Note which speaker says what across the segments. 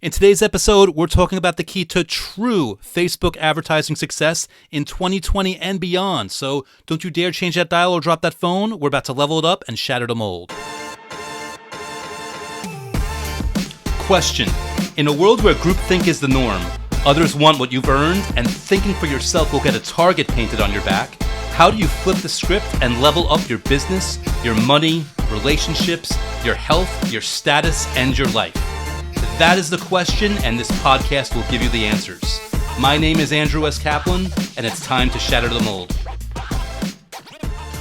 Speaker 1: In today's episode, we're talking about the key to true Facebook advertising success in 2020 and beyond. So don't you dare change that dial or drop that phone. We're about to level it up and shatter the mold. Question. In a world where groupthink is the norm, others want what you've earned, and thinking for yourself will get a target painted on your back, how do you flip the script and level up your business, your money, relationships, your health, your status, and your life? That is the question, and this podcast will give you the answers. My name is Andrew S. Kaplan, and it's time to shatter the mold.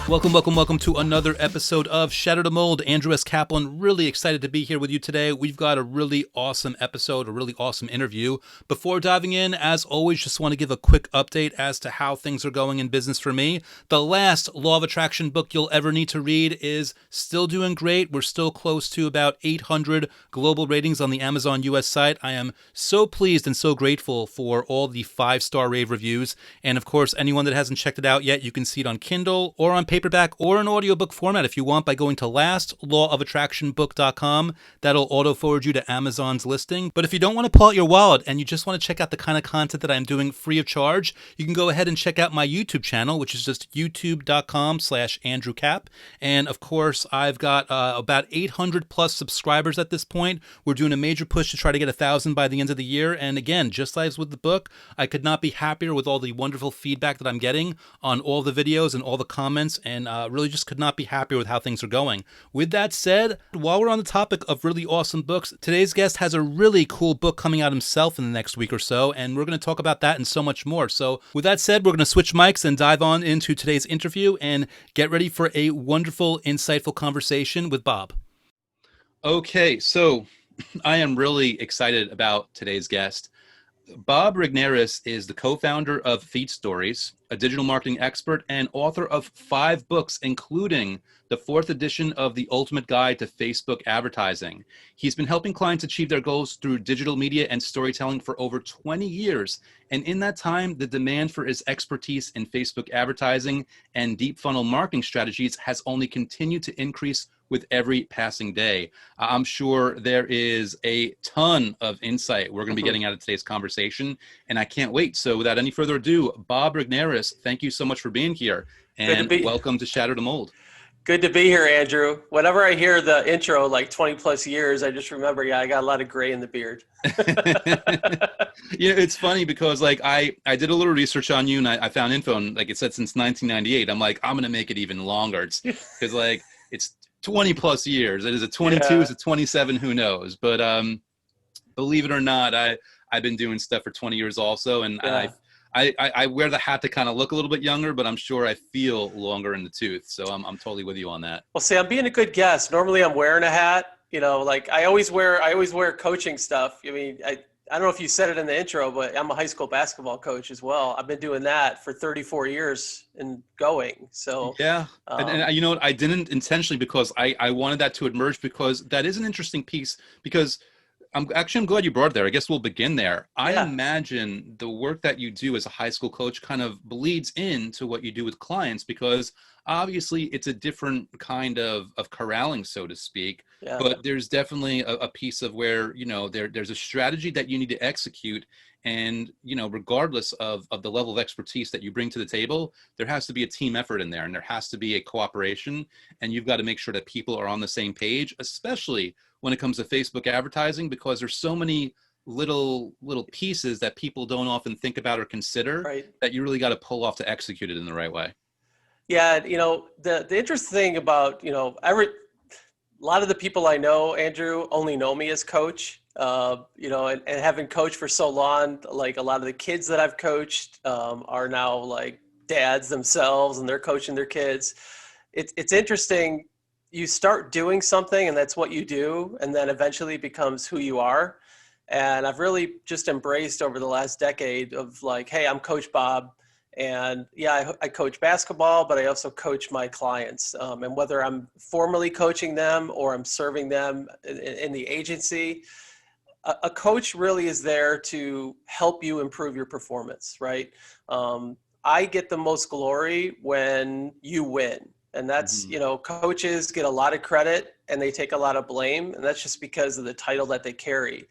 Speaker 1: Welcome to another episode of Shatter the Mold. Andrew S. Kaplan, really excited to be here with you today. We've got a really awesome episode, a really awesome interview. Before diving in, as always, just want to give a quick update as to how things are going in business for me. The last Law of Attraction book you'll ever need to read is still doing great. We're still close to about 800 global ratings on the Amazon US site. I am so pleased and so grateful for all the 5-star rave reviews. And of course, anyone that hasn't checked it out yet, you can see it on Kindle or on paperback or an audiobook format if you want by going to lastlawofattractionbook.com. That'll auto forward you to Amazon's listing. But if you don't want to pull out your wallet and you just want to check out the kind of content that I'm doing free of charge, you can go ahead and check out my YouTube channel, which is just youtube.com/AndrewCap. And of course, I've got about 800 plus subscribers at this point. We're doing a major push to try to get 1,000 by the end of the year. And again, just as with the book, I could not be happier with all the wonderful feedback that I'm getting on all the videos and all the comments, and really just could not be happier with how things are going. With that said, while we're on the topic of really awesome books, today's guest has a really cool book coming out himself in the next week or so, and we're going to talk about that and so much more. So with that said, we're going to switch mics and dive on into today's interview and get ready for a wonderful, insightful conversation with Bob. Okay, so I am really excited about today's guest. Bob Regnerus is the co-founder of Feed Stories, a digital marketing expert and author of 5 books, including the 4th edition of The Ultimate Guide to Facebook Advertising. He's been helping clients achieve their goals through digital media and storytelling for over 20 years. And in that time, the demand for his expertise in Facebook advertising and deep funnel marketing strategies has only continued to increase with every passing day. I'm sure there is a ton of insight we're going to be getting out of today's conversation, and I can't wait. So without any further ado, Bob Regnerus, thank you so much for being here, and welcome to Shatter the Mold.
Speaker 2: Good to be here, Andrew. Whenever I hear the intro, like 20 plus years, I just remember, I got a lot of gray in the beard.
Speaker 1: It's funny because like I did a little research on you, and I found info, and like it said since 1998. I'm like, I'm going to make it even longer. It's because like it's 20 plus years. Is it 22? Is it 27? Who knows? But believe it or not, I've been doing stuff for 20 years also, and I wear the hat to kind of look a little bit younger, but I'm sure I feel longer in the tooth. So I'm totally with you on that.
Speaker 2: Well, see, I'm being a good guest. Normally, I'm wearing a hat. Like I always wear coaching stuff. I mean, I don't know if you said it in the intro, but I'm a high school basketball coach as well. I've been doing that for 34 years and going. So
Speaker 1: yeah, and you know what? I didn't intentionally because I wanted that to emerge because that is an interesting piece because I'm glad you brought it there. I guess we'll begin there. I imagine the work that you do as a high school coach kind of bleeds into what you do with clients because obviously it's a different kind of corralling, so to speak. Yeah. But there's definitely a piece of where, there's a strategy that you need to execute. And, regardless of the level of expertise that you bring to the table, there has to be a team effort in there and there has to be a cooperation. And you've got to make sure that people are on the same page, especially when it comes to Facebook advertising, because there's so many little pieces that people don't often think about or consider that you really got to pull off to execute it in the right way.
Speaker 2: Yeah. The interesting thing about, a lot of the people I know, Andrew, only know me as coach. And having coached for so long, like a lot of the kids that I've coached are now like dads themselves and they're coaching their kids. It's interesting. You start doing something and that's what you do. And then eventually it becomes who you are. And I've really just embraced over the last decade of like, hey, I'm Coach Bob. And I coach basketball, but I also coach my clients. And whether I'm formally coaching them or I'm serving them in the agency, a coach really is there to help you improve your performance, right? I get the most glory when you win. And that's, coaches get a lot of credit and they take a lot of blame. And that's just because of the title that they carry.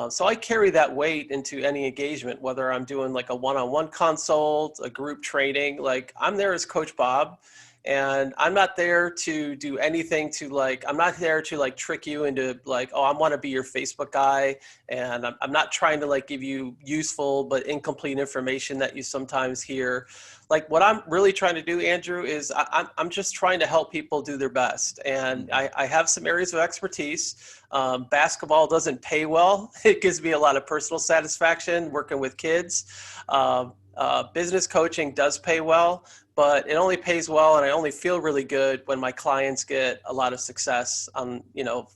Speaker 2: So I carry that weight into any engagement, whether I'm doing like a one-on-one consult, a group training. Like I'm there as Coach Bob, and I'm not there to do anything to like, I'm not there to like trick you into like, oh, I want to be your Facebook guy. And I'm not trying to like give you useful but incomplete information that you sometimes hear. Like what I'm really trying to do, Andrew, is I'm just trying to help people do their best. And I have some areas of expertise. Basketball doesn't pay well. It gives me a lot of personal satisfaction working with kids. Business coaching does pay well, but it only pays well, and I only feel really good when my clients get a lot of success on,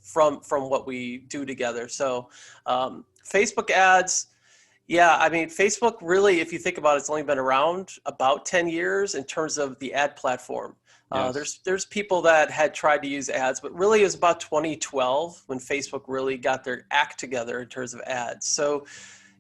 Speaker 2: from what we do together. So Facebook ads, yeah, I mean, Facebook really, if you think about it, it's only been around about 10 years in terms of the ad platform.
Speaker 1: Yes.
Speaker 2: There's people that had tried to use ads, but really it was about 2012 when Facebook really got their act together in terms of ads. So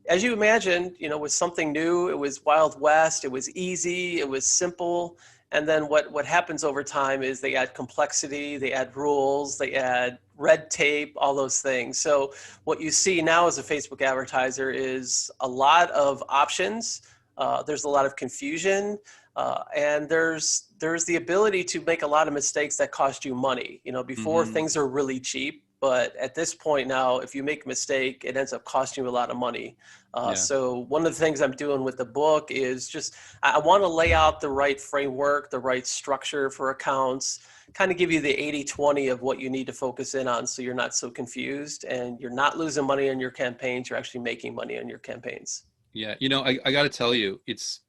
Speaker 2: as you imagine, with something new, it was Wild West, it was easy, it was simple. And then what happens over time is they add complexity, they add rules, they add red tape, all those things. So what you see now as a Facebook advertiser is a lot of options. There's a lot of confusion, and there's the ability to make a lot of mistakes that cost you money. Before
Speaker 1: Hmm.
Speaker 2: things are really cheap, but at this point now, if you make a mistake, it ends up costing you a lot of money.
Speaker 1: Yeah.
Speaker 2: So one of the things I'm doing with the book is just, I want to lay out the right framework, the right structure for accounts, kind of give you the 80-20 of what you need to focus in on so you're not so confused and you're not losing money on your campaigns, you're actually making money on your campaigns.
Speaker 1: Yeah, I got to tell you, it's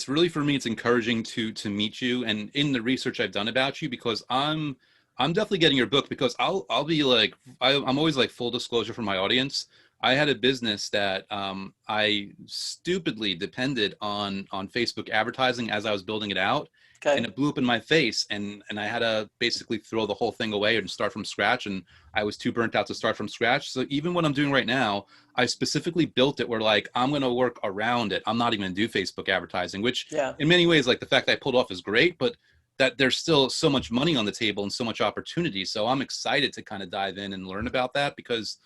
Speaker 1: really for me. It's encouraging to meet you, and in the research I've done about you, because I'm definitely getting your book, because I'll be like I'm always like, full disclosure for my audience. I had a business that I stupidly depended on Facebook advertising as I was building it out, and
Speaker 2: Okay.
Speaker 1: it blew up in my face, and I had to basically throw the whole thing away and start from scratch, and I was too burnt out to start from scratch. So even what I'm doing right now, I specifically built it where like I'm going to work around it. I'm not even going to do Facebook advertising, which
Speaker 2: Yeah.
Speaker 1: in many ways, like the fact that I pulled off is great, but that there's still so much money on the table and so much opportunity. So I'm excited to kind of dive in and learn about that, because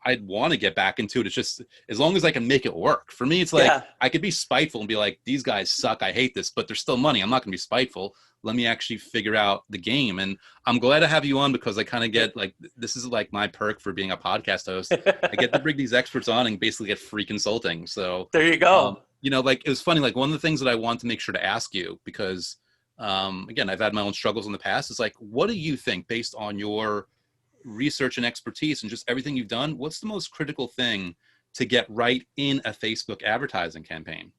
Speaker 1: I'd want to get back into it. It's just, as long as I can make it work. For me, it's like
Speaker 2: Yeah.
Speaker 1: I could be spiteful and be like, these guys suck, I hate this, but there's still money. I'm not going to be spiteful. Let me actually figure out the game. And I'm glad to have you on, because I kind of get like, this is like my perk for being a podcast host. I get to bring these experts on and basically get free consulting. So,
Speaker 2: There you go.
Speaker 1: like it was funny. Like one of the things that I want to make sure to ask you, because again, I've had my own struggles in the past, is like, what do you think, based on your research and expertise and just everything you've done, what's the most critical thing to get right in a Facebook advertising campaign?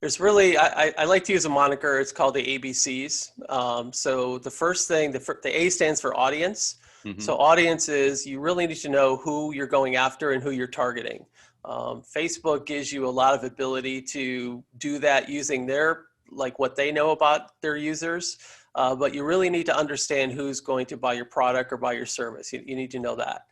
Speaker 2: There's really, I like to use a moniker. It's called the ABCs. So the first thing, the A stands for audience.
Speaker 1: Hmm.
Speaker 2: So audience is, you really need to know who you're going after and who you're targeting. Facebook gives you a lot of ability to do that using like what they know about their users. But you really need to understand who's going to buy your product or buy your service. You need to know that.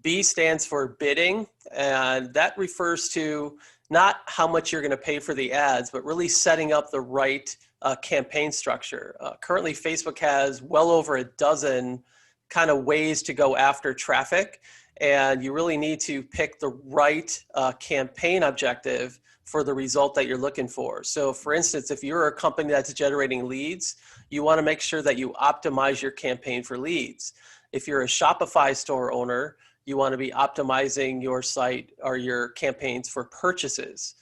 Speaker 2: B stands for bidding, and that refers to not how much you're going to pay for the ads, but really setting up the right campaign structure. Currently, Facebook has well over a dozen kind of ways to go after traffic, and you really need to pick the right campaign objective for the result that you're looking for. So for instance, if you're a company that's generating leads, you want to make sure that you optimize your campaign for leads. If you're a Shopify store owner, you want to be optimizing your site or your campaigns for purchases.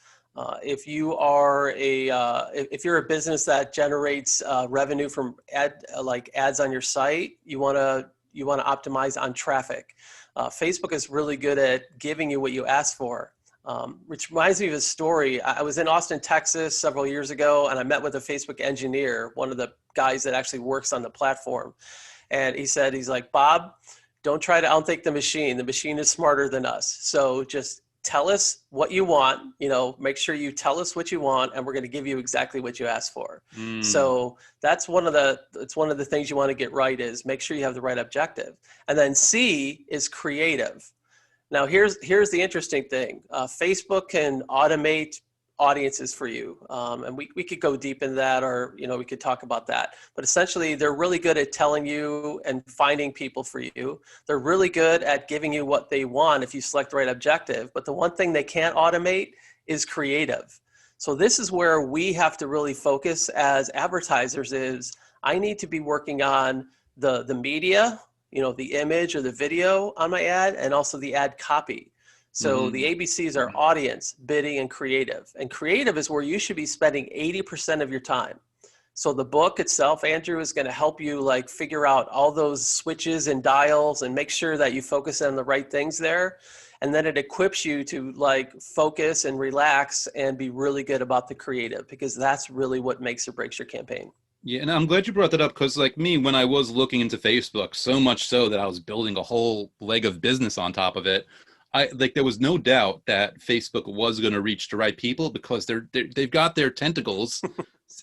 Speaker 2: If you're a business that generates revenue from ads on your site, you want to optimize on traffic. Facebook is really good at giving you what you ask for. Which reminds me of a story. I was in Austin, Texas several years ago, and I met with a Facebook engineer, one of the guys that actually works on the platform. And he's like, Bob, don't try to outthink the machine. The machine is smarter than us. So just tell us what you want, make sure you tell us what you want, and we're going to give you exactly what you asked for.
Speaker 1: Mm.
Speaker 2: So it's one of the things you want to get right, is make sure you have the right objective. And then C is creative. Now, here's the interesting thing. Facebook can automate audiences for you. And we could go deep in that, or, we could talk about that. But essentially, they're really good at telling you and finding people for you. They're really good at giving you what they want if you select the right objective. But the one thing they can't automate is creative. So this is where we have to really focus as advertisers is I need to be working on the media, the image or the video on my ad, and also the ad copy. So the ABCs are audience, bidding, and creative. And creative is where you should be spending 80% of your time. So the book itself, Andrew, is going to help you like figure out all those switches and dials and make sure that you focus on the right things there. And then it equips you to like focus and relax and be really good about the creative, because that's really what makes or breaks your campaign.
Speaker 1: Yeah, and I'm glad you brought that up because, like me, when I was looking into Facebook, so much so that I was building a whole leg of business on top of it. There was no doubt that Facebook was going to reach the right people because they've got their tentacles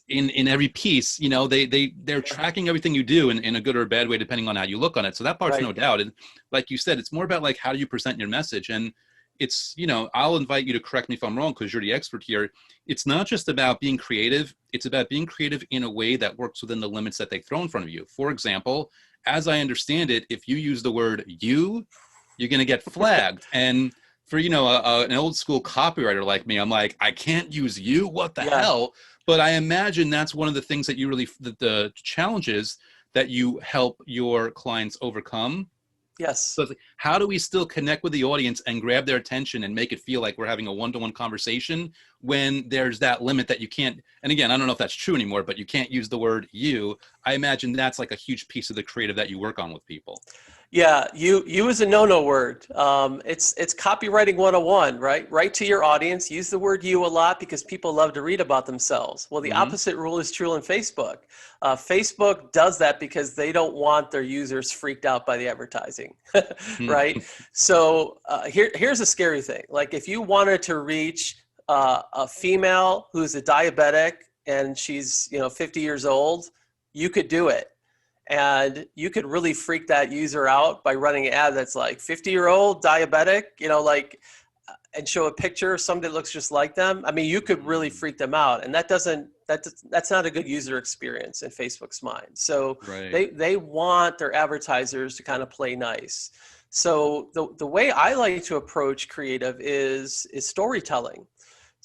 Speaker 1: in every piece. They're tracking everything you do in a good or a bad way depending on how you look on it. So that part's
Speaker 2: Right.
Speaker 1: no doubt. And like you said, it's more about like how do you present your message. And it's, I'll invite you to correct me if I'm wrong because you're the expert here. It's not just about being creative. It's about being creative in a way that works within the limits that they throw in front of you. For example, as I understand it, if you use the word you, you're going to get flagged. And for, an old school copywriter like me, I'm like, I can't use you. What the
Speaker 2: Yeah.
Speaker 1: hell? But I imagine that's one of the things that you really, the challenges that you help your clients overcome.
Speaker 2: Yes.
Speaker 1: So it's like, how do we still connect with the audience and grab their attention and make it feel like we're having a one-to-one conversation when there's that limit that you can't, and again, I don't know if that's true anymore, but you can't use the word you. I imagine that's like a huge piece of the creative that you work on with people.
Speaker 2: Yeah, you is a no-no word. It's copywriting 101, right? Write to your audience. Use the word you a lot because people love to read about themselves. Well, the opposite rule is true on Facebook. Facebook does that because they don't want their users freaked out by the advertising, right? So here's a scary thing. Like if you wanted to reach a female who's a diabetic and she's 50 years old, you could do it. And you could really freak that user out by running an ad that's like 50-year-old diabetic, and show a picture of somebody that looks just like them. I mean, you could really freak them out, and that's not a good user experience in Facebook's mind. So
Speaker 1: Right.
Speaker 2: they want their advertisers to kind of play nice. So the way I like to approach creative is storytelling.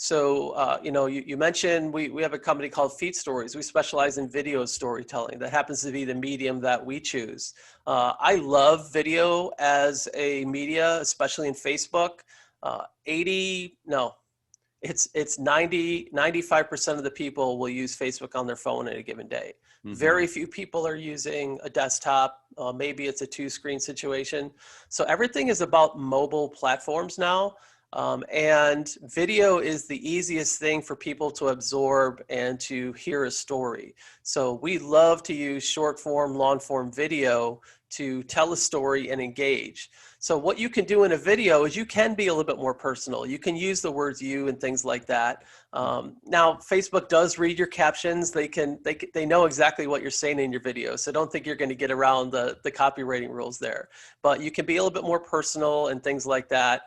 Speaker 2: So, you mentioned we have a company called Feed Stories. We specialize in video storytelling. That happens to be the medium that we choose. I love video as a media, especially in Facebook. 80, no, it's 95% of the people will use Facebook on their phone in a given day. Very few people are using a desktop. Maybe it's a two-screen situation. So everything is about mobile platforms now. And video is the easiest thing for people to absorb and to hear a story. So we love to use short form, long form video to tell a story and engage. So what you can do in a video is you can be a little bit more personal. You can use the words you and things like that. Now, Facebook does read your captions. They know exactly what you're saying in your video. So don't think you're going to get around the copywriting rules there. But you can be a little bit more personal and things like that.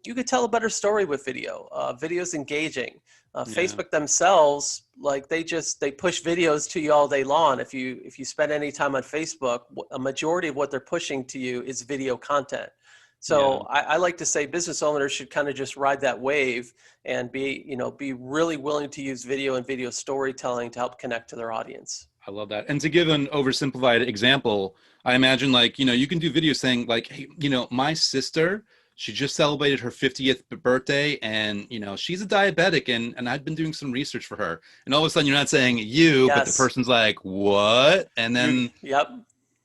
Speaker 2: You could tell a better story with video. Video's engaging. Facebook themselves, like they push videos to you all day long. If you spend any time on Facebook, a majority of what they're pushing to you is video content. So I like to say business owners should kind of just ride that wave and be really willing to use video and video storytelling to help connect to their audience.
Speaker 1: I love that. And to give an oversimplified example, I imagine like, you can do videos saying like, hey, my sister, she just celebrated her 50th birthday and, she's a diabetic and I've been doing some research for her. And all of a sudden you're not saying you, but the
Speaker 2: Yes.
Speaker 1: person's like, what? And then,
Speaker 2: Yep.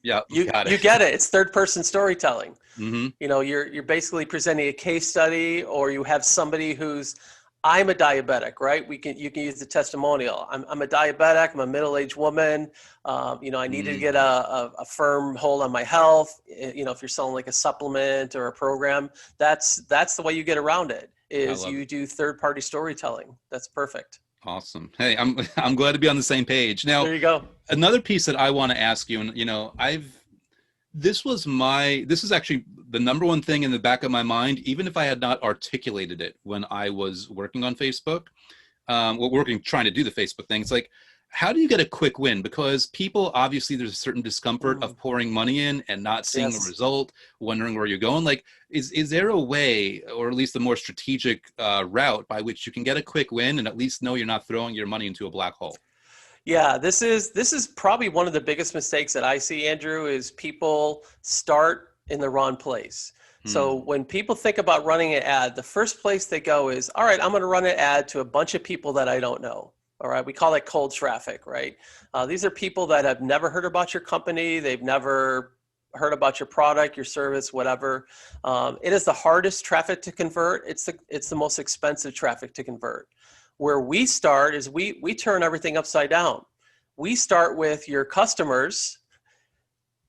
Speaker 1: yeah,
Speaker 2: You
Speaker 1: got
Speaker 2: you
Speaker 1: it.
Speaker 2: get it. It's third person storytelling.
Speaker 1: hmm
Speaker 2: You're basically presenting a case study, or you have somebody who's, I'm a diabetic, right? You can use the testimonial. I'm a diabetic. I'm a middle-aged woman. I needed to get a firm hold on my health. If you're selling like a supplement or a program, that's the way you get around it.
Speaker 1: I
Speaker 2: Is
Speaker 1: love
Speaker 2: you
Speaker 1: it.
Speaker 2: do third-party storytelling. That's perfect.
Speaker 1: Awesome. Hey, I'm glad to be on the same page. Now,
Speaker 2: There you go.
Speaker 1: another piece that I want to ask you, and I've This is actually the number one thing in the back of my mind, even if I had not articulated it when I was working on Facebook, trying to do the Facebook thing. It's like, how do you get a quick win? Because people, obviously, there's a certain discomfort of
Speaker 2: Mm,
Speaker 1: pouring money in and not seeing a
Speaker 2: yes.
Speaker 1: result, wondering where you're going. Like, is there a way, or at least a more strategic route by which you can get a quick win and at least know you're not throwing your money into a black hole?
Speaker 2: Yeah, this is probably one of the biggest mistakes that I see, Andrew, is people start in the wrong place. So
Speaker 1: Hmm.
Speaker 2: when people think about running an ad, the first place they go is, all right, I'm going to run an ad to a bunch of people that I don't know. All right, we call it cold traffic, right? These are people that have never heard about your company. They've never heard about your product, your service, whatever. It is the hardest traffic to convert. It's the most expensive traffic to convert. Where we start is we turn everything upside down. We start with your customers,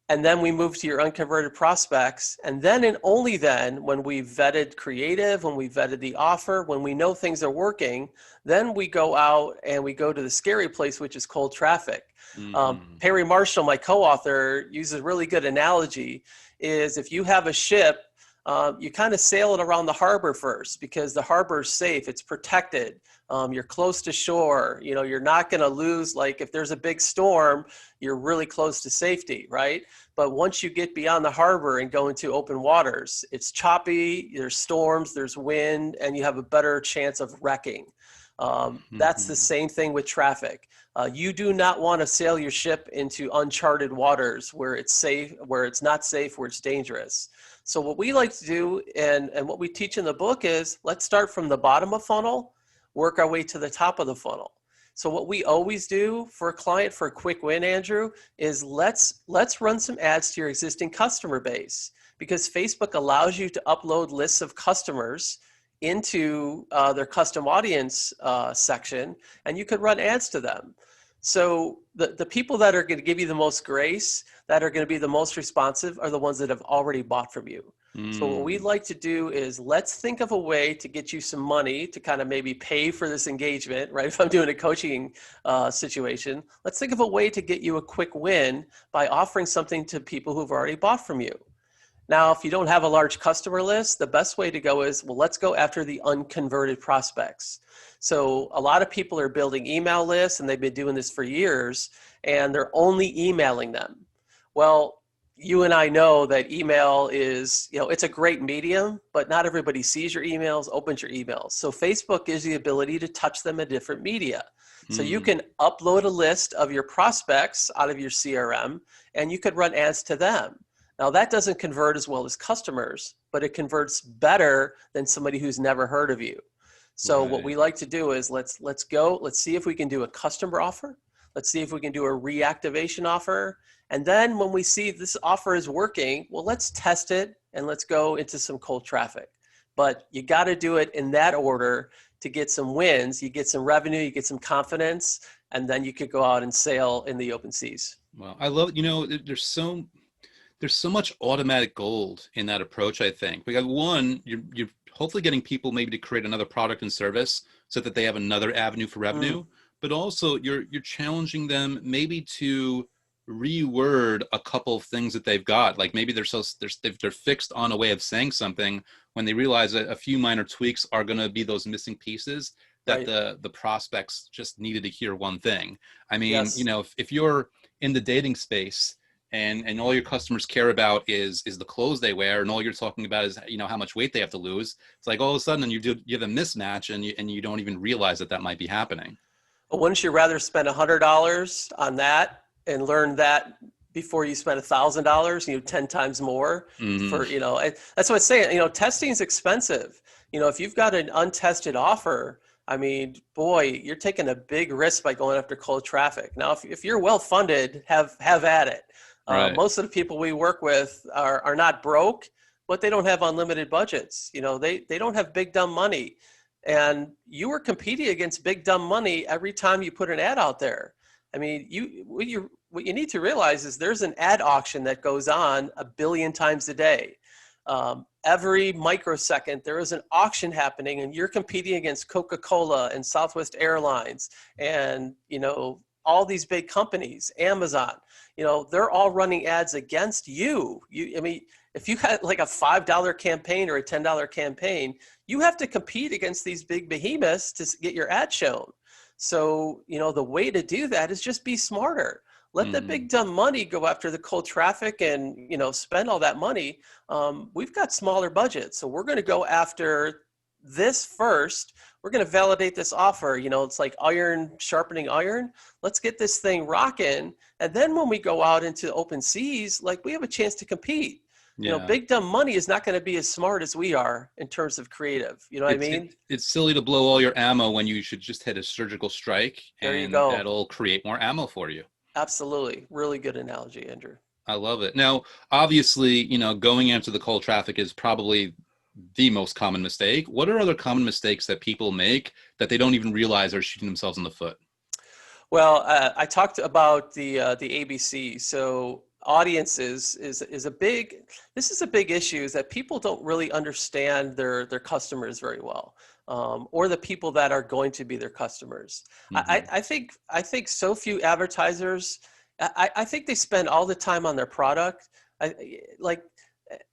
Speaker 2: and then we move to your unconverted prospects. And then and only then, when we've vetted creative, when we've vetted the offer, when we know things are working, then we go out and we go to the scary place, which is cold traffic.
Speaker 1: Hmm.
Speaker 2: Perry Marshall, my co-author, uses a really good analogy, is if you have a ship, you kind of sail it around the harbor first because the harbor is safe, it's protected. You're close to shore. You're not going to lose. Like if there's a big storm, you're really close to safety, right? But once you get beyond the harbor and go into open waters, it's choppy, there's storms, there's wind, and you have a better chance of wrecking. That's the
Speaker 1: Hmm.
Speaker 2: same thing with traffic. You do not want to sail your ship into uncharted waters where it's safe, where it's not safe, where it's dangerous. So what we like to do and what we teach in the book is let's start from the bottom of funnel, work our way to the top of the funnel. So what we always do for a client for a quick win, Andrew, is let's run some ads to your existing customer base because Facebook allows you to upload lists of customers into their custom audience section, and you could run ads to them. So the people that are going to give you the most grace, that are going to be the most responsive, are the ones that have already bought from you. So what we'd
Speaker 1: Hmm.
Speaker 2: like to do is let's think of a way to get you some money to kind of maybe pay for this engagement, right? If I'm doing a coaching situation, let's think of a way to get you a quick win by offering something to people who've already bought from you. Now, if you don't have a large customer list, the best way to go is, well, let's go after the unconverted prospects. So a lot of people are building email lists and they've been doing this for years and they're only emailing them. Well, you and I know that email is, it's a great medium, but not everybody sees your emails, opens your emails. So Facebook gives you the ability to touch them in different media. So you
Speaker 1: Hmm.
Speaker 2: can upload a list of your prospects out of your CRM and you could run ads to them. Now that doesn't convert as well as customers, but it converts better than somebody who's never heard of you. So what we
Speaker 1: Right.
Speaker 2: like to do is let's see if we can do a customer offer. Let's see if we can do a reactivation offer. And then when we see this offer is working, well, let's test it and let's go into some cold traffic. But you got to do it in that order to get some wins. You get some revenue, you get some confidence, and then you could go out and sail in the open seas.
Speaker 1: Well, I love, there's so much automatic gold in that approach. I think we got one, you're hopefully getting people maybe to create another product and service so that they have another avenue for
Speaker 2: Mm,
Speaker 1: revenue, but also you're challenging them maybe to reword a couple of things that they've got. Like maybe they're fixed on a way of saying something when they realize that a few minor tweaks are going to be those missing pieces that
Speaker 2: right.
Speaker 1: the prospects just needed to hear one thing. I mean,
Speaker 2: Yes.
Speaker 1: if you're in the dating space and all your customers care about is the clothes they wear, and all you're talking about is how much weight they have to lose, it's like all of a sudden you have a mismatch, and you don't even realize that might be happening.
Speaker 2: But wouldn't you rather spend $100 on that and learn that before you spend $1,000, 10 times more
Speaker 1: Hmm.
Speaker 2: for, that's what I'm saying. Testing is expensive. If you've got an untested offer, I mean, boy, you're taking a big risk by going after cold traffic. Now, if you're well funded, have at it.
Speaker 1: Right.
Speaker 2: Most of the people we work with are not broke, but they don't have unlimited budgets. They don't have big dumb money. And you were competing against big dumb money every time you put an ad out there. I mean, what you need to realize is there's an ad auction that goes on a billion times a day. Every microsecond, there is an auction happening, and you're competing against Coca-Cola and Southwest Airlines and all these big companies, Amazon, they're all running ads against you. I mean, if you had like a $5 campaign or a $10 campaign, you have to compete against these big behemoths to get your ad shown. So, the way to do that is just be smarter. Let the big dumb money go after the cold traffic and, spend all that money. We've got smaller budgets, so we're going to go after this first. We're going to validate this offer. It's like iron sharpening iron. Let's get this thing rocking. And then when we go out into open seas, like, we have a chance to compete.
Speaker 1: Yeah.
Speaker 2: Big dumb money is not going to be as smart as we are in terms of creative. You know what I mean?
Speaker 1: It's silly to blow all your ammo when you should just hit a surgical strike,
Speaker 2: There you
Speaker 1: and
Speaker 2: go.
Speaker 1: that'll create more ammo for you.
Speaker 2: Absolutely. Really good analogy, Andrew.
Speaker 1: I love it. Now, obviously, going after the cold traffic is probably the most common mistake. What are other common mistakes that people make that they don't even realize are shooting themselves in the foot?
Speaker 2: Well, I talked about the ABC. So audiences is a big. This is a big issue. Is that people don't really understand their customers very well, or the people that are going to be their customers. I think so few advertisers. I think they spend all the time on their product.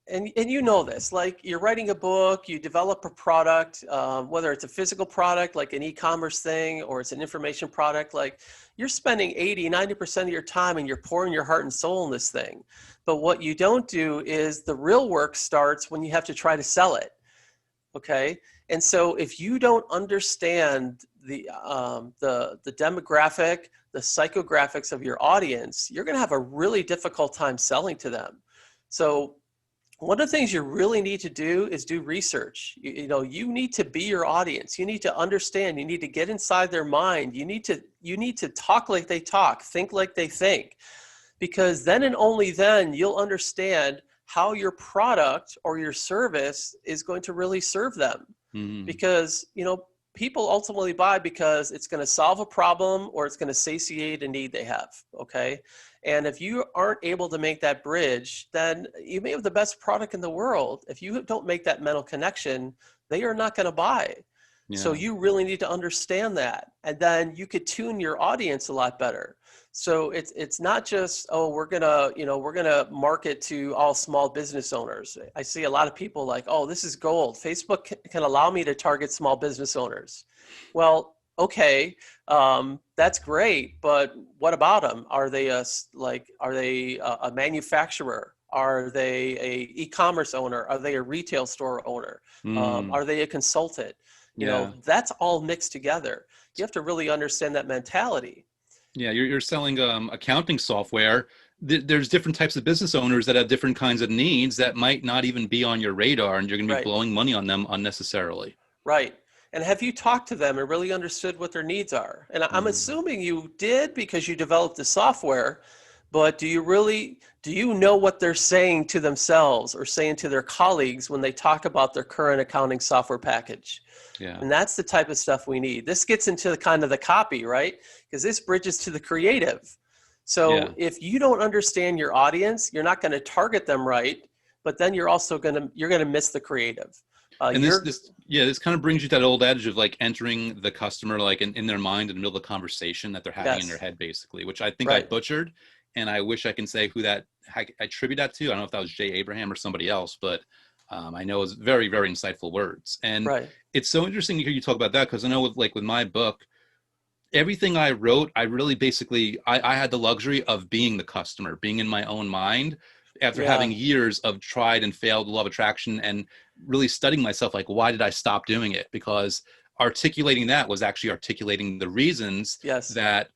Speaker 2: And you know this, like, you're writing a book, you develop a product, whether it's a physical product, like an e-commerce thing, or it's an information product, like, you're spending 80-90% of your time and you're pouring your heart and soul in this thing. But what you don't do is the real work starts when you have to try to sell it. Okay. And so if you don't understand the demographic, the psychographics of your audience, you're going to have a really difficult time selling to them. So one of the things you really need to do is do research. You need to be your audience. You need to understand. You need to get inside their mind. You need to talk like they talk, think like they think, because then and only then you'll understand how your product or your service is going to really serve them. Because, people ultimately buy because it's going to solve a problem or it's going to satiate a need they have. Okay. And if you aren't able to make that bridge, then you may have the best product in the world. If you don't make that mental connection, they are not going to buy. Yeah. So you really need to understand that. And then you could tune your audience a lot better. So it's not just, we're gonna market to all small business owners. I see a lot of people like, this is gold. Facebook can allow me to target small business owners. Well, okay, that's great, but what about them? Are they a manufacturer? Are they a e-commerce owner? Are they a retail store owner? Are they a consultant? That's all mixed together. You have to really understand that mentality.
Speaker 1: Yeah, you're selling accounting software. There's different types of business owners that have different kinds of needs that might not even be on your radar, and you're going to be blowing money on them unnecessarily.
Speaker 2: Right. And have you talked to them and really understood what their needs are? And I'm assuming you did because you developed the software, but do you know what they're saying to themselves or saying to their colleagues when they talk about their current accounting software package? Yeah. And that's the type of stuff we need. This gets into the kind of the copy, right? Because this bridges to the creative. So if you don't understand your audience, you're not going to target them right, but then you're also going to miss the creative.
Speaker 1: And this kind of brings you to that old adage of like entering the customer like in their mind in the middle of the conversation that they're having in their head, basically, which I think I butchered. And I wish I can say who that I attribute that to. I don't know if that was Jay Abraham or somebody else, but I know it's very, very insightful words. And it's so interesting to hear you talk about that, because I know with my book, everything I wrote, I really basically, I had the luxury of being the customer, being in my own mind after having years of tried and failed law of attraction and really studying myself, like, why did I stop doing it? Because articulating that was actually articulating the reasons that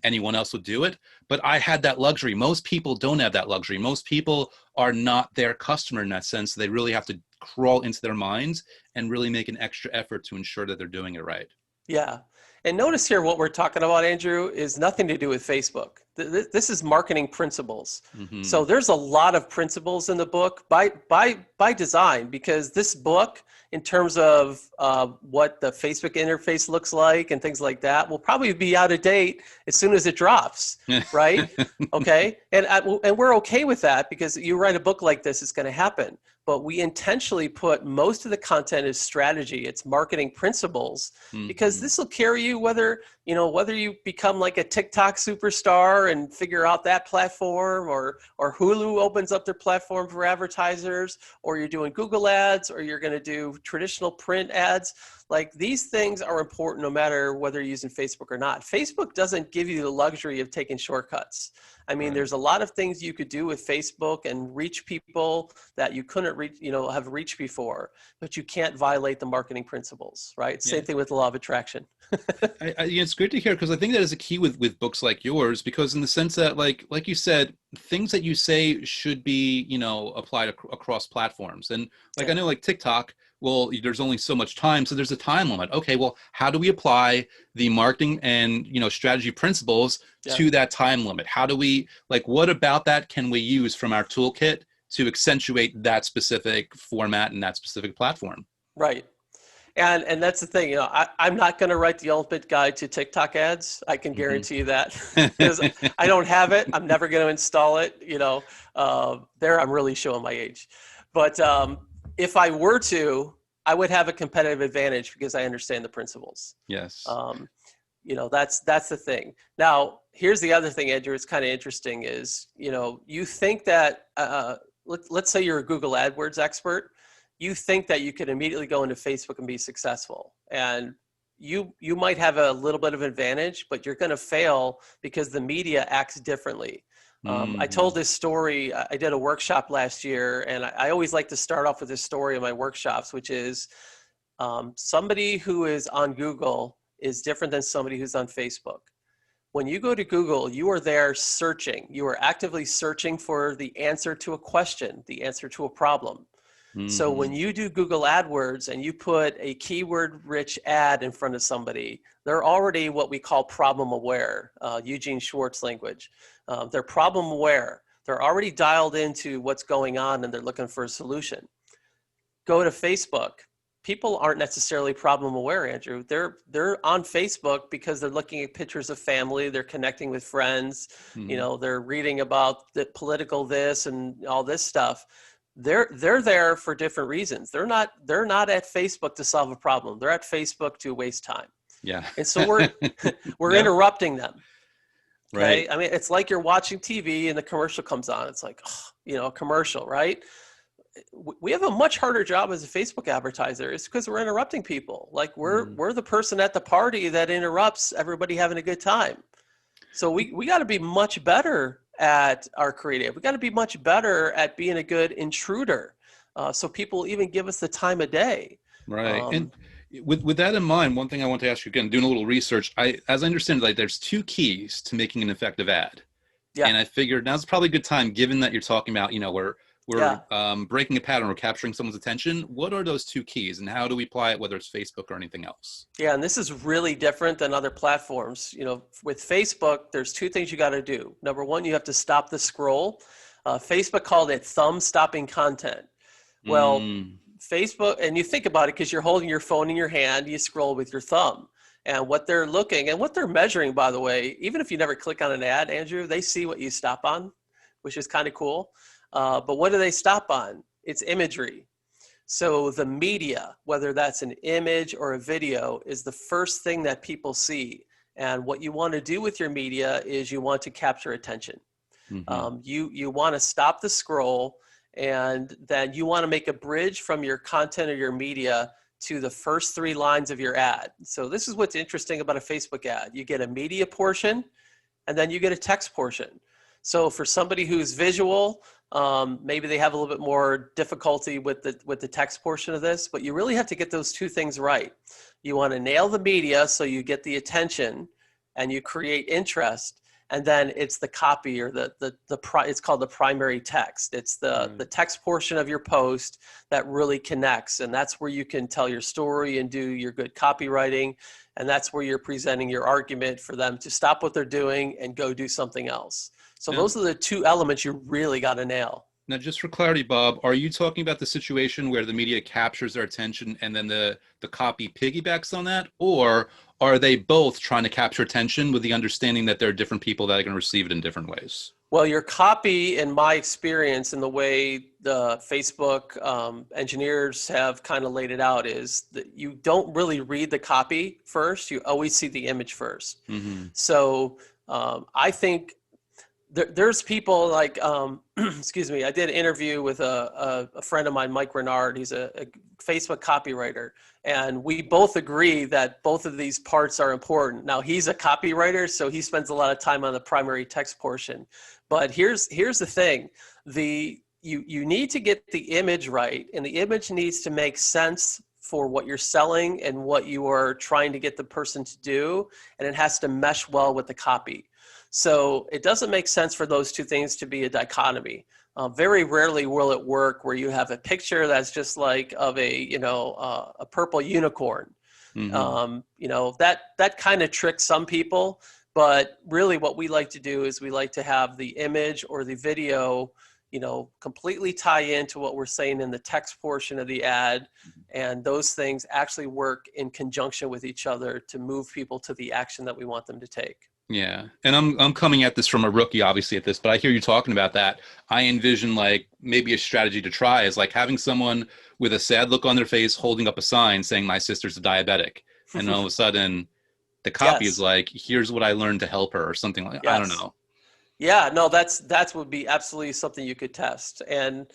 Speaker 1: anyone else would do it. But I had that luxury. Most people don't have that luxury. Most people are not their customer in that sense. They really have to crawl into their minds and really make an extra effort to ensure that they're doing it right. Yeah.
Speaker 2: And notice here what we're talking about, Andrew, is nothing to do with Facebook. This is marketing principles. Mm-hmm. So there's a lot of principles in the book by design, because this book, in terms of what the Facebook interface looks like and things like that, will probably be out of date as soon as it drops, right? Okay, and we're okay with that, because you write a book like this, it's going to happen. but we intentionally put most of the content as strategy. It's marketing principles, because
Speaker 1: Hmm.
Speaker 2: this will carry you whether you become like a TikTok superstar and figure out that platform, or Hulu opens up their platform for advertisers, or you're doing Google ads, or you're going to do traditional print ads. Like, these things are important no matter whether you're using Facebook or not. Facebook doesn't give you the luxury of taking shortcuts. I mean,
Speaker 1: Right.
Speaker 2: there's a lot of things you could do with Facebook and reach people that you couldn't reach, have reached before, but you can't violate the marketing principles, right? Same
Speaker 1: Yeah.
Speaker 2: thing with the law of attraction.
Speaker 1: It's great to hear, because I think that is a key with books like yours, because in the sense that, like you said, things that you say should be, applied across platforms. And like, I
Speaker 2: Yeah,
Speaker 1: know, like TikTok, well, there's only so much time, so there's a time limit. Okay, well, how do we apply the marketing and, strategy principles
Speaker 2: yeah,
Speaker 1: to that time limit? How do we, like, what about that can we use from our toolkit to accentuate that specific format and that specific platform?
Speaker 2: right. And that's the thing, I'm not going to write the ultimate guide to TikTok ads. I can
Speaker 1: Hmm.
Speaker 2: guarantee you that, because I don't have it. I'm never going to install it. There I'm really showing my age. But if I were to, I would have a competitive advantage because I understand the principles.
Speaker 1: Yes.
Speaker 2: Um, that's the thing. Now, here's the other thing, Andrew. It's kind of interesting is, you think that, let's say you're a Google AdWords expert. You think that you could immediately go into Facebook and be successful. And you might have a little bit of advantage, but you're going to fail because the media acts differently. I told
Speaker 1: Hmm.
Speaker 2: this story. I did a workshop last year, and I always like to start off with this story in my workshops, which is, somebody who is on Google is different than somebody who's on Facebook. When you go to Google, you are there searching. You are actively searching for the answer to a question, the answer to a problem. So when
Speaker 1: Hmm.
Speaker 2: you do Google AdWords and you put a keyword-rich ad in front of somebody, they're already what we call problem aware, Eugene Schwartz language. They're problem aware. They're already dialed into what's going on and they're looking for a solution. Go to Facebook. People aren't necessarily problem aware, Andrew. They're on Facebook because they're looking at pictures of family, they're connecting with friends,
Speaker 1: Hmm.
Speaker 2: they're reading about the political this and all this stuff. They're there for different reasons. They're not at Facebook to solve a problem. They're at Facebook to waste time.
Speaker 1: Yeah.
Speaker 2: And so we're
Speaker 1: Yep.
Speaker 2: interrupting them.
Speaker 1: Right.
Speaker 2: Okay? I mean, it's like you're watching TV and the commercial comes on. It's like, a commercial, right? We have a much harder job as a Facebook advertiser. It's because we're interrupting people. Like, we're
Speaker 1: Mm.
Speaker 2: we're the person at the party that interrupts everybody having a good time. So we got to be much better at our creative. We got to be much better at being a good intruder, so people even give us the time of day.
Speaker 1: Right.
Speaker 2: Um,
Speaker 1: And with that in mind, one thing I want to ask you, again, doing a little research, as I understand it, like, there's two keys to making an effective ad.
Speaker 2: yeah,
Speaker 1: And I figured now's probably a good time, given that you're talking about, we're
Speaker 2: yeah,
Speaker 1: breaking a pattern, we're capturing someone's attention. What are those two keys, and how do we apply it, whether it's Facebook or anything else?
Speaker 2: yeah. And this is really different than other platforms. With Facebook, there's two things you got to do. Number one, you have to stop the scroll. Facebook called it thumb stopping content. Well,
Speaker 1: Mm.
Speaker 2: Facebook, and you think about it because you're holding your phone in your hand, you scroll with your thumb. And what they're looking and what they're measuring, by the way, even if you never click on an ad, Andrew, they see what you stop on, which is kind of cool. But what do they stop on? It's imagery. So the media, whether that's an image or a video, is the first thing that people see. And what you want to do with your media is you want to capture attention.
Speaker 1: Hmm.
Speaker 2: You want to stop the scroll, and then you want to make a bridge from your content or your media to the first three lines of your ad. So this is what's interesting about a Facebook ad. You get a media portion, and then you get a text portion. So for somebody who's visual, maybe they have a little bit more difficulty with the text portion of this, but you really have to get those two things right. You want to nail the media so you get the attention and you create interest, and then it's the copy, or it's called the primary text. It's the
Speaker 1: Right.
Speaker 2: text portion of your post that really connects, and that's where you can tell your story and do your good copywriting, and that's where you're presenting your argument for them to stop what they're doing and go do something else. So
Speaker 1: Now,
Speaker 2: those are the two elements you really got to nail.
Speaker 1: now, just for clarity, Bob, are you talking about the situation where the media captures their attention and then the copy piggybacks on that, or are they both trying to capture attention with the understanding that there are different people that are going to receive it in different ways?
Speaker 2: Well, your copy, in my experience, and the way the Facebook engineers have kind of laid it out, is that you don't really read the copy first. You always see the image first.
Speaker 1: Hmm.
Speaker 2: So I think there's people like, excuse me, I did an interview with a friend of mine, Mike Renard. He's a Facebook copywriter. And we both agree that both of these parts are important. Now, he's a copywriter, so he spends a lot of time on the primary text portion. But here's the thing. You need to get the image right, and the image needs to make sense for what you're selling and what you are trying to get the person to do, and it has to mesh well with the copy. So it doesn't make sense for those two things to be a dichotomy. Very rarely will it work where you have a picture that's just like of a purple unicorn.
Speaker 1: Hmm.
Speaker 2: That kind of tricks some people, but really what we like to do is we like to have the image or the video, completely tie into what we're saying in the text portion of the ad. And those things actually work in conjunction with each other to move people to the action that we want them to take.
Speaker 1: Yeah. And I'm coming at this from a rookie, obviously, at this, but I hear you talking about that. I envision like maybe a strategy to try is like having someone with a sad look on their face holding up a sign saying my sister's a diabetic. And all of a sudden the copy is
Speaker 2: Yes.
Speaker 1: like, here's what I learned to help her or something like, I don't
Speaker 2: Yes.
Speaker 1: know.
Speaker 2: Yeah, no, that's would be absolutely something you could test. And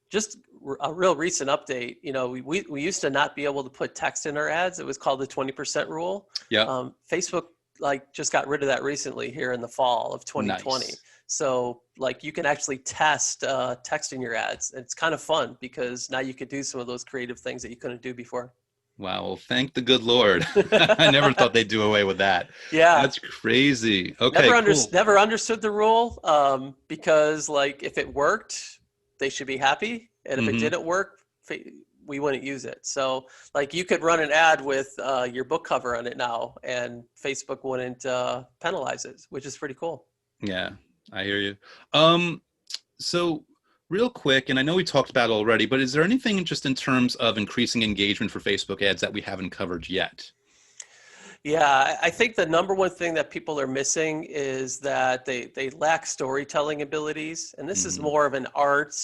Speaker 2: just a real recent update, we used to not be able to put text in our ads. It was called the 20% rule.
Speaker 1: Yep.
Speaker 2: Facebook like just got rid of that recently here in the fall of 2020.
Speaker 1: Nice.
Speaker 2: So like you can actually test text in your ads. It's kind of fun because now you could do some of those creative things that you couldn't do before.
Speaker 1: Wow. Well, thank the good Lord. I never thought they'd do away with that.
Speaker 2: Yeah.
Speaker 1: That's crazy. Okay, cool.
Speaker 2: Never understood the rule because like if it worked, they should be happy, and if it
Speaker 1: Hmm.
Speaker 2: didn't work, we wouldn't use it. So like you could run an ad with your book cover on it now, and Facebook wouldn't penalize it, which is pretty cool.
Speaker 1: Yeah, I hear you. Um, so real quick, and I know we talked about it already, but is there anything just in terms of increasing engagement for Facebook ads that we haven't covered yet?
Speaker 2: Yeah, I think the number one thing that people are missing is that they lack storytelling abilities. And this is
Speaker 1: Hmm.
Speaker 2: more of an art.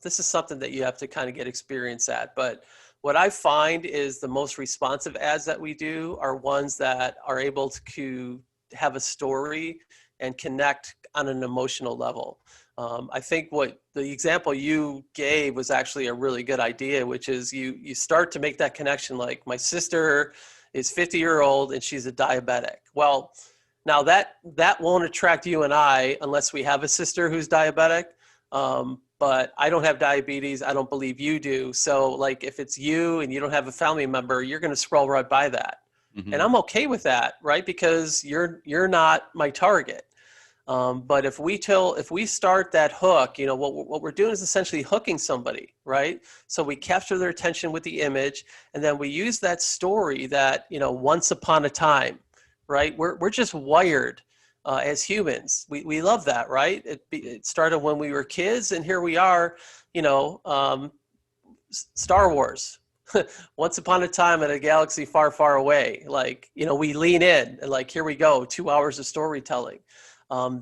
Speaker 2: This is something that you have to kind of get experience at. But what I find is the most responsive ads that we do are ones that are able to have a story and connect on an emotional level. I think what the example you gave was actually a really good idea, which is you start to make that connection like my sister is 50-year-old and she's a diabetic. Well, now that won't attract you and I unless we have a sister who's diabetic. But I don't have diabetes. I don't believe you do. So like if it's you and you don't have a family member, you're going to scroll right by that. And
Speaker 1: Hmm.
Speaker 2: I'm okay with that, right? Because you're not my target. But if we start that hook, what we're doing is essentially hooking somebody, right? So we capture their attention with the image, and then we use that story that once upon a time, right? We're just wired as humans. We love that, right? It started when we were kids, and here we are, Star Wars. Once upon a time in a galaxy far, far away. Like, we lean in and like, here we go, 2 hours of storytelling.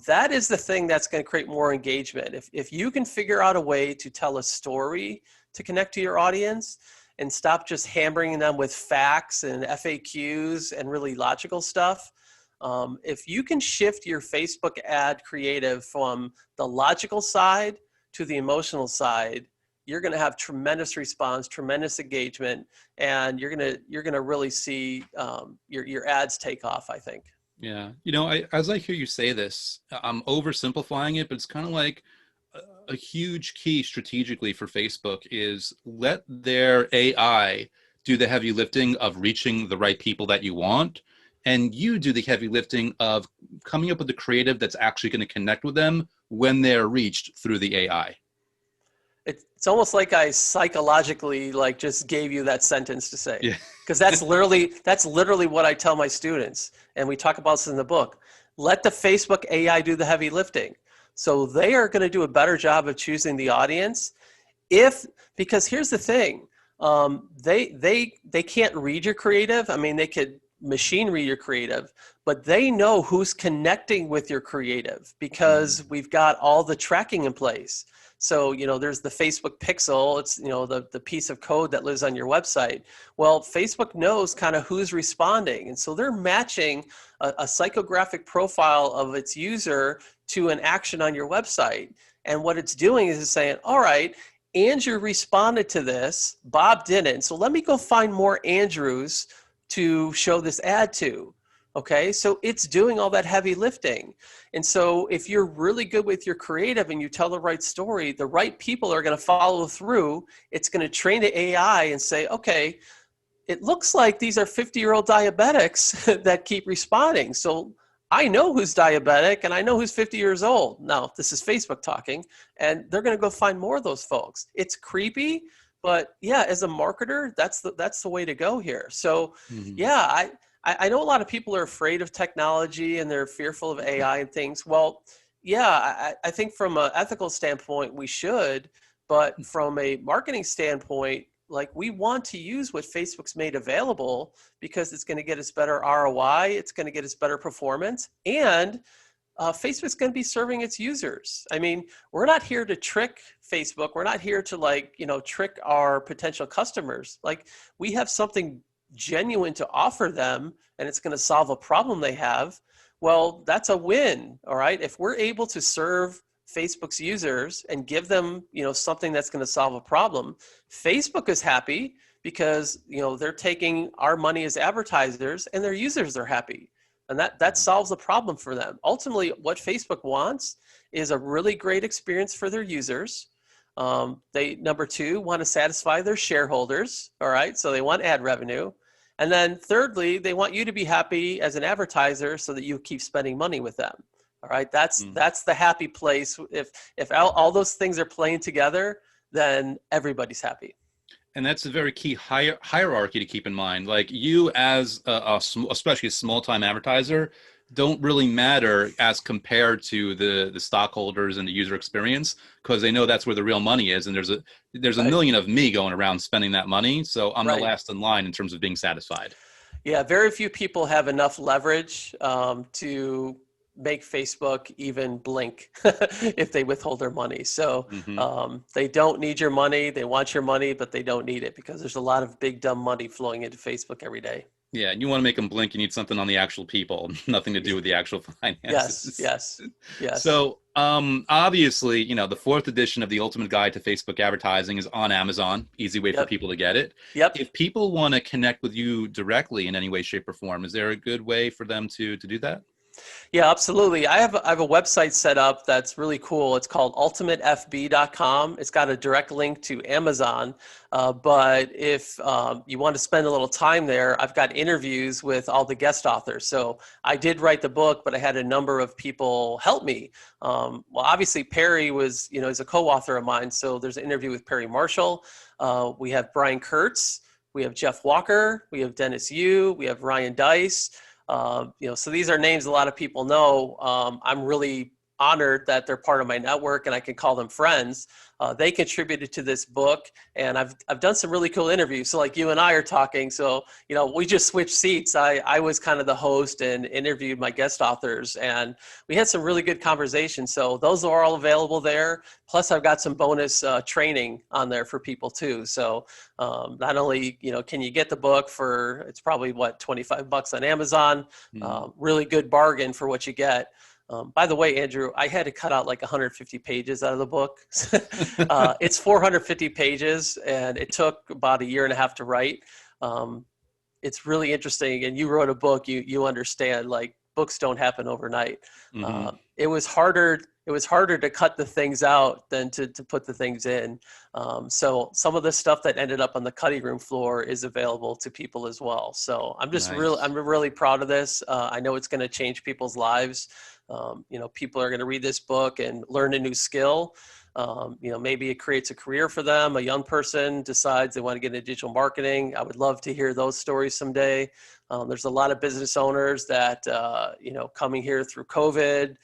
Speaker 2: That is the thing that's going to create more engagement. If you can figure out a way to tell a story to connect to your audience and stop just hammering them with facts and FAQs and really logical stuff, if you can shift your Facebook ad creative from the logical side to the emotional side, you're going to have tremendous response, tremendous engagement, and you're going to really see your ads take off, I think.
Speaker 1: Yeah. As I hear you say this, I'm oversimplifying it, but it's kind of like a huge key strategically for Facebook is let their AI do the heavy lifting of reaching the right people that you want. And you do the heavy lifting of coming up with the creative that's actually going to connect with them when they're reached through the AI.
Speaker 2: It's almost like I psychologically like just gave you that sentence to say,
Speaker 1: Yeah.
Speaker 2: because that's literally what I tell my students, and we talk about this in the book. Let the Facebook AI do the heavy lifting, so they are going to do a better job of choosing the audience. Because here's the thing, they can't read your creative. I mean, they could machine read your creative, but they know who's connecting with your creative because we've got all the tracking in place. So, there's the Facebook pixel. It's, the piece of code that lives on your website. Well, Facebook knows kind of who's responding. And so they're matching a psychographic profile of its user to an action on your website. And what it's doing is it's saying, all right, Andrew responded to this, Bob didn't. So let me go find more Andrews to show this ad to. Okay, so it's doing all that heavy lifting. And so if you're really good with your creative and you tell the right story, the right people are going to follow through. It's going to train the AI and say, okay, it looks like these are 50-year-old diabetics that keep responding. So I know who's diabetic and I know who's 50 years old. Now, this is Facebook talking, and they're going to go find more of those folks. It's creepy, but yeah, as a marketer, that's the way to go here. So yeah, I know a lot of people are afraid of technology and they're fearful of AI and things. Well, yeah, I think from an ethical standpoint, we should, but from a marketing standpoint, like we want to use what Facebook's made available because it's going to get us better ROI, it's going to get us better performance, and Facebook's going to be serving its users. I mean, we're not here to trick Facebook. We're not here to trick our potential customers. Like we have something genuine to offer them and it's going to solve a problem they have. Well, that's a win. All right. If we're able to serve Facebook's users and give them, something that's going to solve a problem, Facebook is happy because, they're taking our money as advertisers and their users are happy. And that solves a problem for them. Ultimately, what Facebook wants is a really great experience for their users. They, number two, want to satisfy their shareholders. All right. So they want ad revenue. And then thirdly, they want you to be happy as an advertiser so that you keep spending money with them. All right. That's the happy place. If all those things are playing together, then everybody's happy.
Speaker 1: And that's a very key hierarchy to keep in mind. Like you as especially a small-time advertiser don't really matter as compared to the stockholders and the user experience because they know that's where the real money is. And there's a
Speaker 2: Right.
Speaker 1: million of me going around spending that money. So I'm
Speaker 2: Right.
Speaker 1: the last in line in terms of being satisfied.
Speaker 2: Yeah, very few people have enough leverage to make Facebook even blink if they withhold their money. So they don't need your money. They want your money, but they don't need it because there's a lot of big, dumb money flowing into Facebook every day.
Speaker 1: Yeah, and you want to make them blink, you need something on the actual people, nothing to do with the actual finances.
Speaker 2: Yes.
Speaker 1: So obviously, the fourth edition of the Ultimate Guide to Facebook Advertising is on Amazon. Easy way for people to get it.
Speaker 2: Yep.
Speaker 1: If people want to connect with you directly in any way, shape, or form, is there a good way for them to do that?
Speaker 2: Yeah, absolutely. I have a website set up that's really cool. It's called ultimatefb.com. It's got a direct link to Amazon. But if you want to spend a little time there, I've got interviews with all the guest authors. So I did write the book, but I had a number of people help me. Well, obviously Perry was, is a co-author of mine. So there's an interview with Perry Marshall. We have Brian Kurtz. We have Jeff Walker. We have Dennis Yu. We have Ryan Dice. So these are names a lot of people know. I'm really honored that they're part of my network and I can call them friends. They contributed to this book and I've done some really cool interviews. So like you and I are talking. So, we just switched seats. I was kind of the host and interviewed my guest authors and we had some really good conversations. So those are all available there. Plus I've got some bonus training on there for people too. So not only, can you get the book for, it's probably $25 on Amazon, really good bargain for what you get. By the way, Andrew, I had to cut out like 150 pages out of the book. It's 450 pages and it took about a year and a half to write. It's really interesting. And you wrote a book, you understand, like books don't happen overnight. It was harder to cut the things out than to put the things in. So some of the stuff that ended up on the cutting room floor is available to people as well. So I'm just I'm really proud of this. I know it's going to change people's lives. People are going to read this book and learn a new skill. Maybe it creates a career for them. A young person decides they want to get into digital marketing. I would love to hear those stories someday. There's a lot of business owners that, coming here through COVID,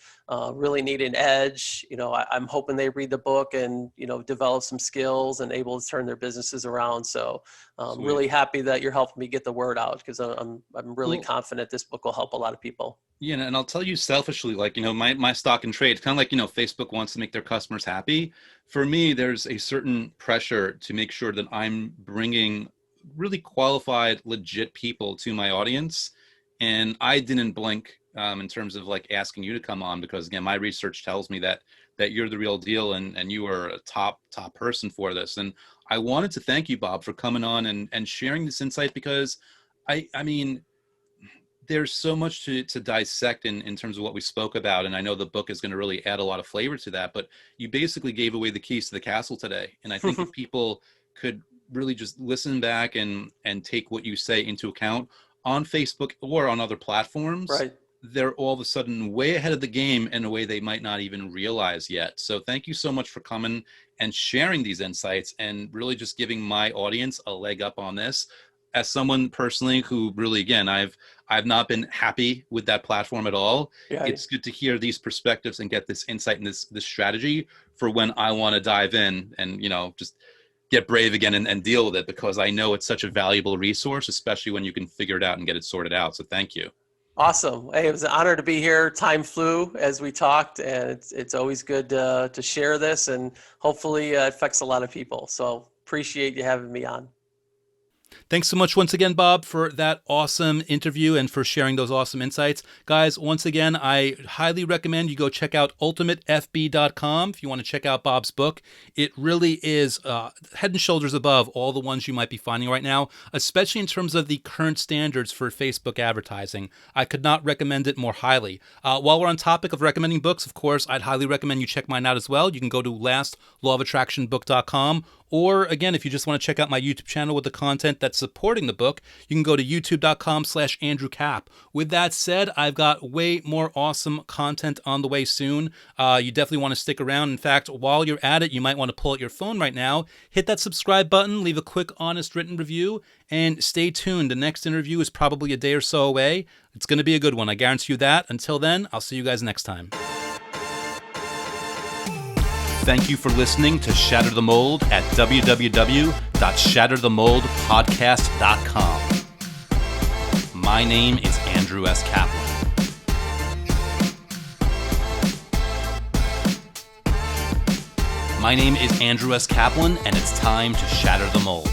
Speaker 2: really need an edge. I'm hoping they read the book and, develop some skills and able to turn their businesses around. So I'm really happy that you're helping me get the word out, because I'm really confident this book will help a lot of people.
Speaker 1: Yeah, and I'll tell you selfishly, like, my stock and trade, kind of like, Facebook wants to make their customers happy. For me, there's a certain pressure to make sure that I'm bringing really qualified, legit people to my audience. And I didn't blink in terms of like asking you to come on, because again, my research tells me that you're the real deal, and you are a top person for this. And I wanted to thank you, Bob, for coming on and sharing this insight, because I mean, there's so much to dissect in terms of what we spoke about. And I know the book is going to really add a lot of flavor to that, but you basically gave away the keys to the castle today. And I think if people could really just listen back and take what you say into account on Facebook or on other platforms,
Speaker 2: Right.
Speaker 1: they're all of a sudden way ahead of the game in a way they might not even realize yet. So thank you so much for coming and sharing these insights, and really just giving my audience a leg up on this. As someone personally who really, again, I've not been happy with that platform at all.
Speaker 2: Yeah.
Speaker 1: It's good to hear these perspectives and get this insight and this strategy for when I want to dive in and, just get brave again and deal with it, because I know it's such a valuable resource, especially when you can figure it out and get it sorted out. So thank you.
Speaker 2: Awesome. Hey, it was an honor to be here. Time flew as we talked, and it's always good to share this, and hopefully it affects a lot of people. So appreciate you having me on.
Speaker 1: Thanks so much once again, Bob, for that awesome interview and for sharing those awesome insights. Guys, once again, I highly recommend you go check out ultimatefb.com if you want to check out Bob's book. It really is head and shoulders above all the ones you might be finding right now, especially in terms of the current standards for Facebook advertising. I could not recommend it more highly. While we're on topic of recommending books, of course, I'd highly recommend you check mine out as well. You can go to lastlawofattractionbook.com. Or again, if you just want to check out my YouTube channel with the content that's supporting the book, you can go to youtube.com/Andrew Cap. With that said, I've got way more awesome content on the way soon. You definitely want to stick around. In fact, while you're at it, you might want to pull out your phone right now, hit that subscribe button, leave a quick, honest written review, and stay tuned. The next interview is probably a day or so away. It's going to be a good one. I guarantee you that. Until then, I'll see you guys next time. Thank you for listening to Shatter the Mold at www.shatterthemoldpodcast.com. My name is Andrew S. Kaplan. My name is Andrew S. Kaplan, and it's time to shatter the mold.